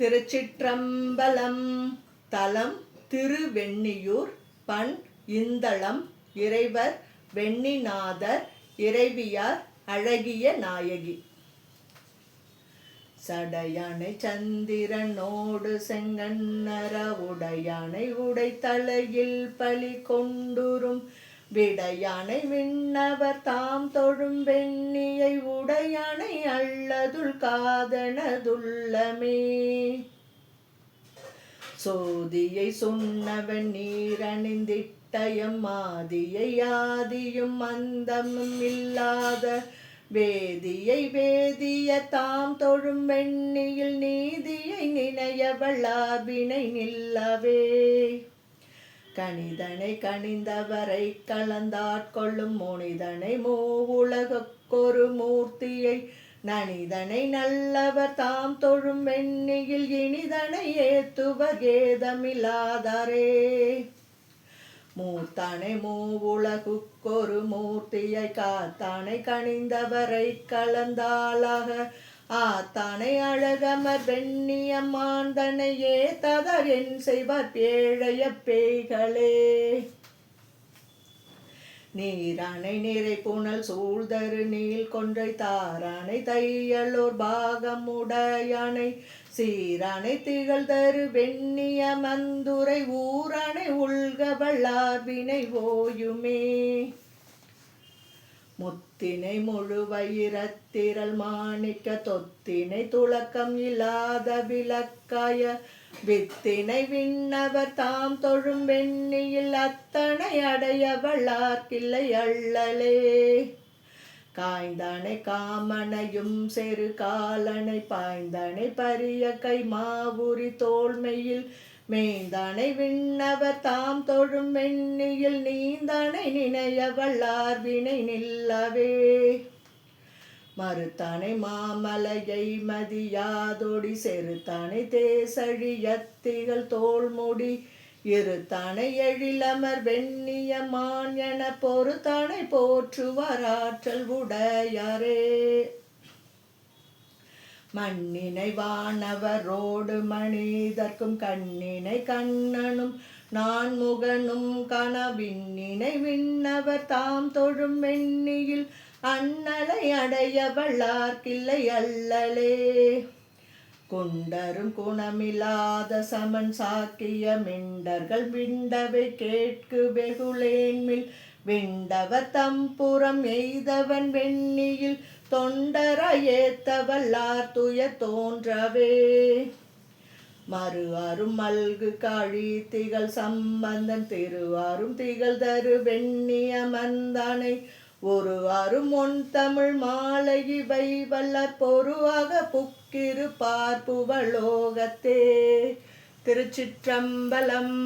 திருச்சிற்றம்பலம். தலம் திருவெண்ணியூர். பண் இந்தளம். இறைவர் வெண்ணிநாதர். இறைவியார் அழகிய நாயகி. சடையானை சந்திரனோடு செங்கண்ணர உடையானை உடைத்தலையில் பலி கொண்டுரும் விடையானை விண்ணவர் தாம் தொழும் வெண்ணியை உடையானை அல்லதுள் காதனதுள்ளமே. சோதியை சொன்னவன் நீரணிந்திட்டயம் மாதியை ஆதியும் அந்தமும் இல்லாத வேதியை வேதிய தாம் தொழும் வெண்ணியில் நீதியை நினையவளாபினை நில்லவே. கணிதனை கணிந்தவரை கலந்தாட்கொள்ளும் முனிதனை மூவுலகொரு மூர்த்தியை நனிதனை நல்லவர் தாம் தொழும் வெண்ணியில் இனிதனை ஏத்துவர் ஏதமில்லாதாரே. மூத்தானை மூவுலகுக்கொரு மூர்த்தியை காத்தானை கணிந்தவரை கலந்தாளாக ஆத்தானை அழகமர் வெண்ணியம்மாந்தனை ஏத்ததர் என் செய்வர் பேழைய பேய்களே. நீரானை நிறை புனல் சூழ்தரு நீள் கொன்றை தாரானை தையலோர் பாகமுடையானை சீரானை திகழ்தரு வெண்ணிய மந்துரை ஊரானை உள்கவளார்வினை ஓயுமே. முத்தினை முழுவயிரத்திரள் மாணிக்க தொத்தினை துளக்கம் இல்லாத விளக்காய வித்தினை விண்ணவர் தாம் தொழும் வெண்ணியில் அத்தனை அடையவளார்க்கில்லை அள்ளலே. காய்ந்தானை காமனையும் செரு காலனை பாய்ந்தானை பரிய கை மாவுரி தோள்மையில் மேய்ந்தானை விண்ணவர் தாம் தொழும் வெண்ணியில் நீந்தானை நினையவளார்வினை நில்லவே. மறுத்தானை மாமலையை மதியாதொடி செருத்தானை தேசழியத்திகள் தோள்முடி இருத்தானை எழிலமர் வெண்ணிய மான் என பொறுத்தானை போற்றுவார் ஆற்றல் உடையாரே. மண்ணினை வானவரோடு மனிதர்க்கும் கண்ணினை கண்ணனும் நான்முகனும் கனவிண்ணினை விண்ணவர் தாம் தொழும் வெண்ணியில் அண்ணலை அடையவளார்க்கில்லை அல்லலே. குண்டரும் குணமில்லாத சமன் சாக்கிய மிண்டர்கள் விண்டவை கேட்கு வெகுளேன்மில் விண்டவர் தம்புறம் எய்தவன் வெண்ணியில் தொண்டராய் ஏத்தவல்லார் துயர் தோன்றவே. மறு அரும் மல்கு காழி திகழ் சம்பந்தன் திரு அரும் திகழ் தரு வெண்ணிய மந்தானை ஒரு அரும் ஒன் தமிழ் மாலை இவை வல்லற் பொருவாக புக்கிரு பார்ப்புவலோகத்தே. திருச்சிற்றம்பலம்.